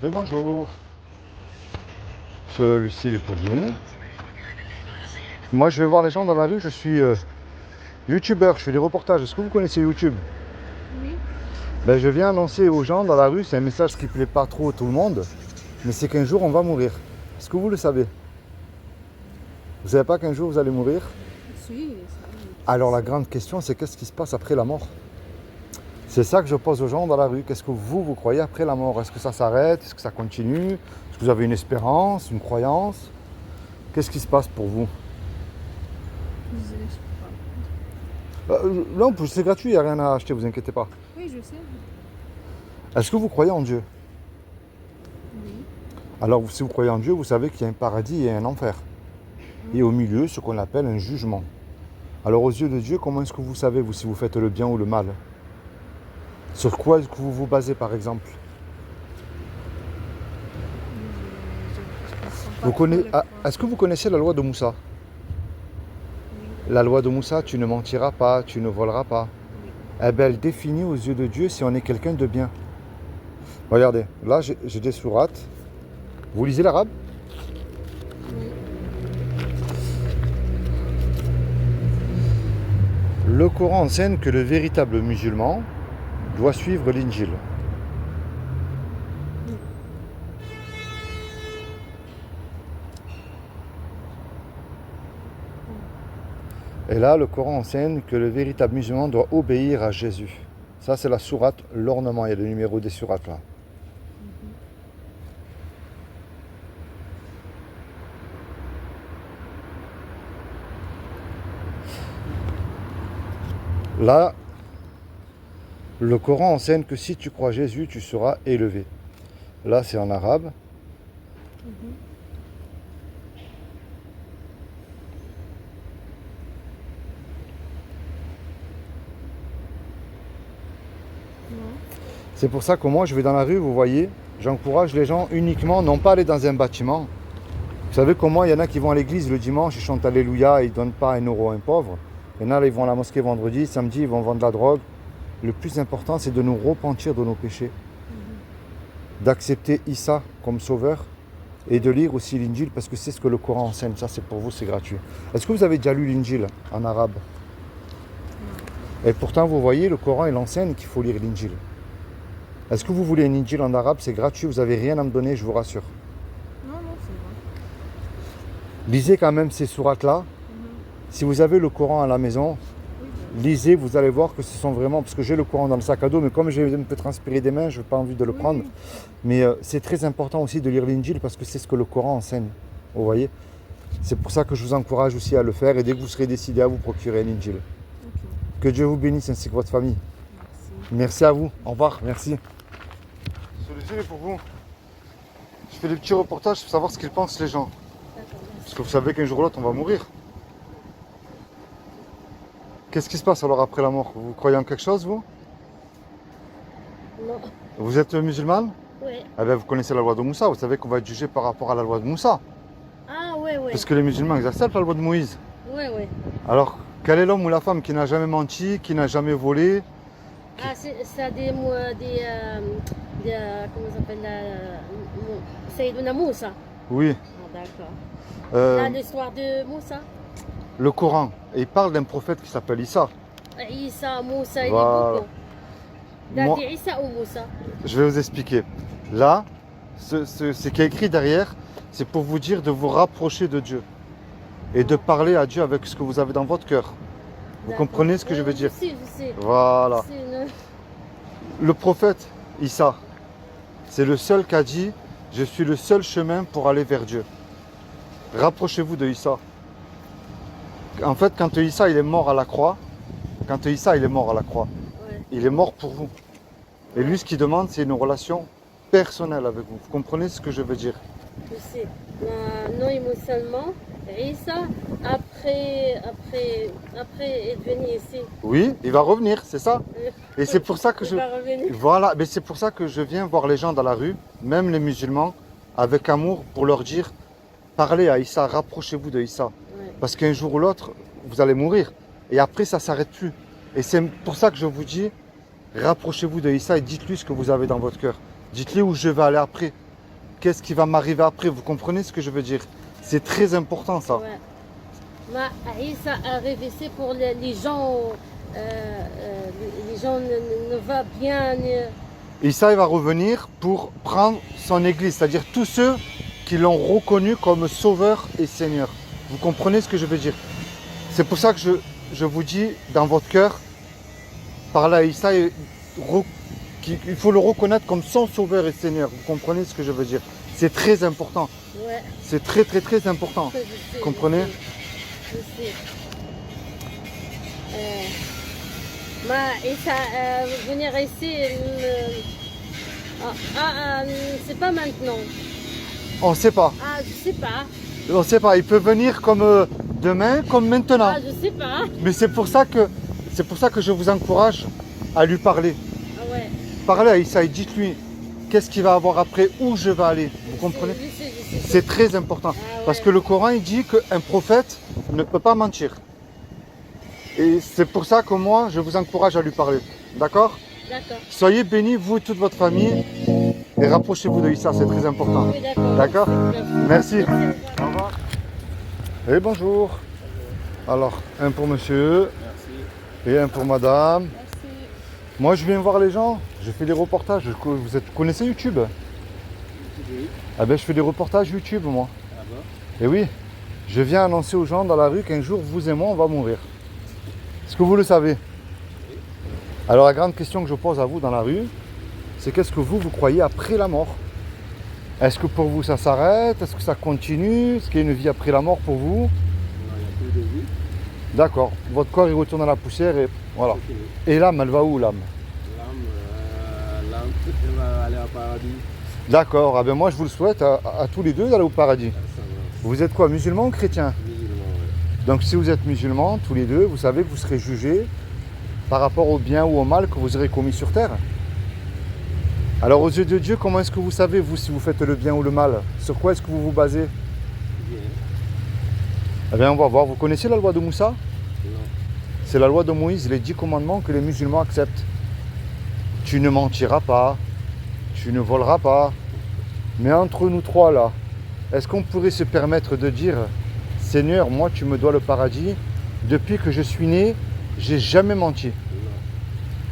Mais bonjour. Celui-ci est pour vous. Moi, je vais voir les gens dans la rue. Je suis youtubeur. Je fais des reportages. Est-ce que vous connaissez YouTube? Oui. Ben, je viens annoncer aux gens dans la rue. C'est un message qui ne plaît pas trop à tout le monde. Mais c'est qu'un jour, on va mourir. Est-ce que vous le savez? Vous savez pas qu'un jour, vous allez mourir? Si, Alors, la grande question, c'est qu'est-ce qui se passe après la mort? C'est ça que je pose aux gens dans la rue. Qu'est-ce que vous croyez après la mort? Est-ce que ça s'arrête? Est-ce que ça continue? Est-ce que vous avez une espérance, une croyance? Qu'est-ce qui se passe pour vous? Non, c'est gratuit, il n'y a rien à acheter, vous inquiétez pas. Oui, je sais. Est-ce que vous croyez en Dieu? Oui. Alors, si vous croyez en Dieu, vous savez qu'il y a un paradis et un enfer. Et au milieu, ce qu'on appelle un jugement. Alors, aux yeux de Dieu, comment est-ce que vous savez, vous, si vous faites le bien ou le mal? Sur quoi est-ce que vous vous basez, par exemple? Est-ce que vous connaissez la loi de Moussa? Oui. La loi de Moussa, tu ne mentiras pas, tu ne voleras pas. Oui. Eh bien, elle définit aux yeux de Dieu si on est quelqu'un de bien. Regardez, là, j'ai des sourates. Vous lisez l'arabe? Oui. Le Coran enseigne que le véritable musulman doit suivre l'Injil. Et là, le Coran enseigne que le véritable musulman doit obéir à Jésus. Ça, c'est la sourate, l'ornement. Il y a le numéro des sourates là. Là, le Coran enseigne que si tu crois Jésus, tu seras élevé. Là, c'est en arabe. Non. C'est pour ça que moi, je vais dans la rue, vous voyez, j'encourage les gens uniquement, non pas aller dans un bâtiment. Vous savez comment il y en a qui vont à l'église le dimanche, ils chantent Alléluia, ils ne donnent pas un euro à un pauvre. Il y en a, là, ils vont à la mosquée vendredi, samedi, ils vont vendre de la drogue. Le plus important, c'est de nous repentir de nos péchés, d'accepter Issa comme sauveur et de lire aussi l'Injil parce que c'est ce que le Coran enseigne. Ça, c'est pour vous, c'est gratuit. Est-ce que vous avez déjà lu l'Injil en arabe? Et pourtant, vous voyez, le Coran, il enseigne qu'il faut lire l'Injil. Est-ce que vous voulez un Injil en arabe? C'est gratuit, vous n'avez rien à me donner, je vous rassure. Non, c'est vrai. Lisez quand même ces sourates-là. Si vous avez le Coran à la maison, lisez, vous allez voir que ce sont vraiment... Parce que j'ai le Coran dans le sac à dos, mais comme j'ai un peu transpiré des mains, je n'ai pas envie de le prendre. Mais c'est très important aussi de lire l'Injil parce que c'est ce que le Coran enseigne. Vous voyez? C'est pour ça que je vous encourage aussi à le faire et dès que vous serez décidé à vous procurer un Injil. Ok. Que Dieu vous bénisse ainsi que votre famille. Merci. Merci à vous. Au revoir. Merci. Celui-ci est pour vous. Je fais des petits reportages pour savoir ce qu'ils pensent les gens. D'accord, merci. Parce que vous savez qu'un jour ou l'autre, on va mourir. Qu'est-ce qui se passe alors après la mort? Vous croyez en quelque chose, vous? Non. Vous êtes musulmane? Oui. Eh bien, vous connaissez la loi de Moussa. Vous savez qu'on va être jugé par rapport à la loi de Moussa. Ah, oui, oui. Parce que les musulmans, ils acceptent la loi de Moïse. Oui, oui. Alors, quel est l'homme ou la femme qui n'a jamais menti, qui n'a jamais volé? Ah, c'est comment ça s'appelle Sayyiduna Moussa. Oui. Ah, d'accord. Euh, L'histoire de Moussa. le Coran. Et il parle d'un prophète qui s'appelle Issa. Issa, Moussa, il Voilà. est beaucoup. Moi- Dadi Issa ou Moussa? Je vais vous expliquer. Là, ce qui est écrit derrière, c'est pour vous dire de vous rapprocher de Dieu. Et de parler à Dieu avec ce que vous avez dans votre cœur. Vous D'accord. comprenez ce que je veux dire? Je sais. Voilà. C'est une- Le prophète Issa, c'est le seul qui a dit « Je suis le seul chemin pour aller vers Dieu ». Rapprochez-vous de Issa. En fait, quand Issa il est mort à la croix, Ouais. il est mort pour vous. Et lui, ce qu'il demande, c'est une relation personnelle avec vous. Vous comprenez ce que je veux dire? Je sais. Nous, musulmans, Issa, après est venu ici. Oui, il va revenir, c'est ça. Et c'est pour ça que Il je... va revenir. Voilà, mais c'est pour ça que je viens voir les gens dans la rue, même les musulmans, avec amour, pour leur dire, parlez à Issa, rapprochez-vous de Issa. Ouais. Parce qu'un jour ou l'autre, vous allez mourir. Et après, ça ne s'arrête plus. Et c'est pour ça que je vous dis, rapprochez-vous de Issa et dites-lui ce que vous avez dans votre cœur. Dites-lui où je vais aller après. qu'est-ce qui va m'arriver après. Vous comprenez ce que je veux dire? C'est très important ça. Ouais. Ma Isa arrive ici pour les gens, les gens ne va bien. Issa il va revenir pour prendre son église, c'est-à-dire tous ceux qui l'ont reconnu comme sauveur et seigneur. Vous comprenez ce que je veux dire? C'est pour ça que je vous dis dans votre cœur, par là, Issa, il faut le reconnaître comme son sauveur et seigneur. Vous comprenez ce que je veux dire? C'est très important. Ouais. C'est très très très important. Je sais, Vous comprenez? Je sais. Ma Isa venir ici, c'est pas maintenant. On ne sait pas. Ah, je sais pas. On ne sait pas. Il peut venir comme demain, comme maintenant. Ah, je sais pas. Mais c'est pour ça que je vous encourage à lui parler. Ah ouais. Parlez à Issa et dites-lui qu'est-ce qu'il va avoir après, où je vais aller. Vous comprenez? Je sais. C'est très important. Ah ouais. Parce que le Coran il dit qu'un prophète ne peut pas mentir. Et c'est pour ça que moi, je vous encourage à lui parler. D'accord? D'accord. Soyez bénis, vous et toute votre famille. Et rapprochez-vous de Issa, c'est très important. Oui, d'accord. D'accord? Merci. Merci. Au revoir. Et bonjour. Alors, un pour monsieur. Merci. Et un pour madame. Merci. Moi, je viens voir les gens. Je fais des reportages. Vous connaissez YouTube? Oui. Ah ben, je fais des reportages YouTube, moi. Ah bon? Et oui, je viens annoncer aux gens dans la rue qu'un jour, vous et moi, on va mourir. Est-ce que vous le savez? Alors, la grande question que je pose à vous dans la rue, c'est qu'est-ce que vous croyez après la mort? Est-ce que pour vous, ça s'arrête? Est-ce que ça continue? Est-ce qu'il y a une vie après la mort pour vous? Non, il n'y a plus de vie. D'accord. Votre corps, il retourne à la poussière et voilà. C'est fini. Et l'âme, elle va où, l'âme? L'âme, elle va aller au paradis. D'accord. Ah ben moi, je vous le souhaite à tous les deux d'aller au paradis. Ça va. Vous êtes quoi, musulman ou chrétien? Musulman, ouais. Donc si vous êtes musulman, tous les deux, vous savez que vous serez jugés par rapport au bien ou au mal que vous aurez commis sur terre. Alors aux yeux de Dieu, comment est-ce que vous savez, vous, si vous faites le bien ou le mal? Sur quoi est-ce que vous vous basez? Bien. Eh bien, on va voir. Vous connaissez la loi de Moussa? Non. C'est la loi de Moïse, les 10 commandements que les musulmans acceptent. Tu ne mentiras pas, tu ne voleras pas. Mais entre nous trois là, est-ce qu'on pourrait se permettre de dire, Seigneur, moi tu me dois le paradis, depuis que je suis né, j'ai jamais menti, Non.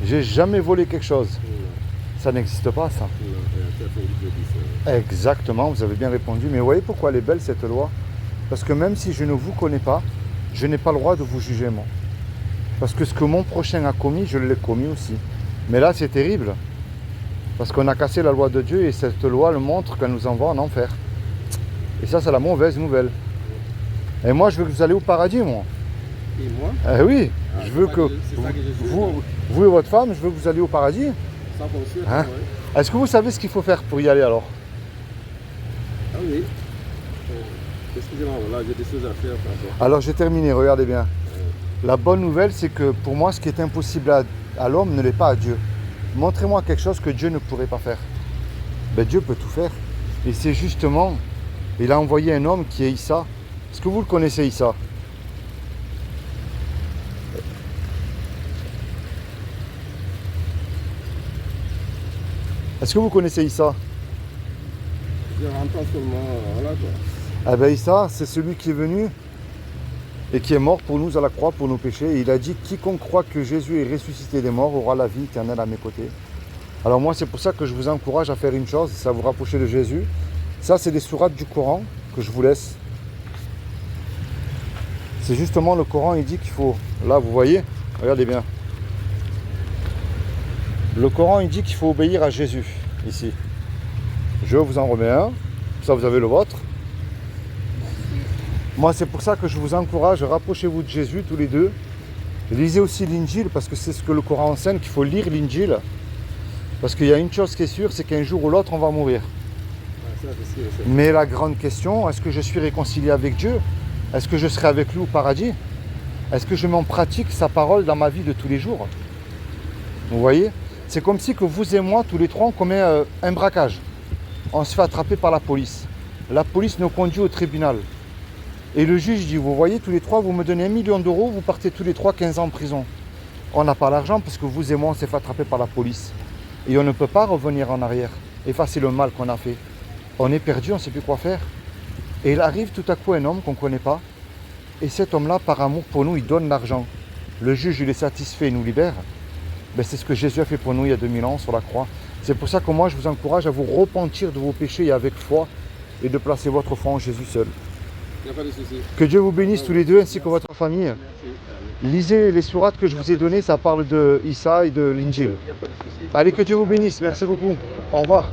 j'ai jamais volé quelque chose. Non. Ça n'existe pas ça. Non. Il y a personne qui peut dire ça. Exactement, vous avez bien répondu. Mais vous voyez pourquoi elle est belle cette loi? Parce que même si je ne vous connais pas, je n'ai pas le droit de vous juger moi. Parce que ce que mon prochain a commis, je l'ai commis aussi. Mais là c'est terrible. Parce qu'on a cassé la loi de Dieu et cette loi le montre qu'elle nous envoie en enfer. Et ça c'est la mauvaise nouvelle. Et moi je veux que vous allez au paradis moi. Et moi? Eh oui, Ah, je veux c'est que ça que je suis. vous et votre femme, je veux que vous alliez au paradis. Ça fonctionne, Hein? ouais. Est-ce que vous savez ce qu'il faut faire pour y aller alors? Ah oui. Excusez-moi, là j'ai des choses à faire. Pardon. Alors j'ai terminé, regardez bien. La bonne nouvelle c'est que pour moi ce qui est impossible à l'homme ne l'est pas à Dieu. Montrez-moi quelque chose que Dieu ne pourrait pas faire. Ben, Dieu peut tout faire. Et c'est justement, il a envoyé un homme qui est Issa. Est-ce que vous le connaissez Issa? Est-ce que vous connaissez Issa? Je rentre seulement, voilà quoi. Eh ben Issa, c'est celui qui est venu et qui est mort pour nous à la croix pour nos péchés. Et il a dit, quiconque croit que Jésus est ressuscité des morts aura la vie éternelle à mes côtés. Alors moi, c'est pour ça que je vous encourage à faire une chose, c'est à vous rapprocher de Jésus. Ça, c'est des sourates du Coran que je vous laisse. C'est justement le Coran, il dit qu'il faut... Là, vous voyez, regardez bien. Le Coran, il dit qu'il faut obéir à Jésus, ici. Je vous en remets un, ça vous avez le vôtre. Moi, c'est pour ça que je vous encourage, rapprochez-vous de Jésus tous les deux. Lisez aussi l'Injil, parce que c'est ce que le Coran enseigne, qu'il faut lire l'Injil. Parce qu'il y a une chose qui est sûre, c'est qu'un jour ou l'autre, on va mourir. Ah, ça, c'est sûr, c'est- Mais la grande question, est-ce que je suis réconcilié avec Dieu? Est-ce que je serai avec lui au paradis? Est-ce que je mets en pratique sa parole dans ma vie de tous les jours? Vous voyez? C'est comme si que vous et moi, tous les trois, on commet un braquage. On se fait attraper par la police. La police nous conduit au tribunal. Et le juge dit, vous voyez, tous les trois, vous me donnez 1 million d'euros, vous partez tous les trois 15 ans en prison. On n'a pas l'argent parce que vous et moi, on s'est fait attraper par la police. Et on ne peut pas revenir en arrière, effacer le mal qu'on a fait. On est perdu, on ne sait plus quoi faire. Et il arrive tout à coup un homme qu'on ne connaît pas. Et cet homme-là, par amour pour nous, il donne l'argent. Le juge, il est satisfait, il nous libère. Ben, c'est ce que Jésus a fait pour nous il y a 2000 ans sur la croix. C'est pour ça que moi, je vous encourage à vous repentir de vos péchés et avec foi et de placer votre foi en Jésus seul. Il n'y a pas de souci. Que Dieu vous bénisse tous les deux ainsi que votre famille. Merci. Lisez les sourates que je vous ai données, ça parle de Issa et de l'Injil. Il n'y a pas de souci. Allez, que Dieu vous bénisse. Merci beaucoup. Au revoir.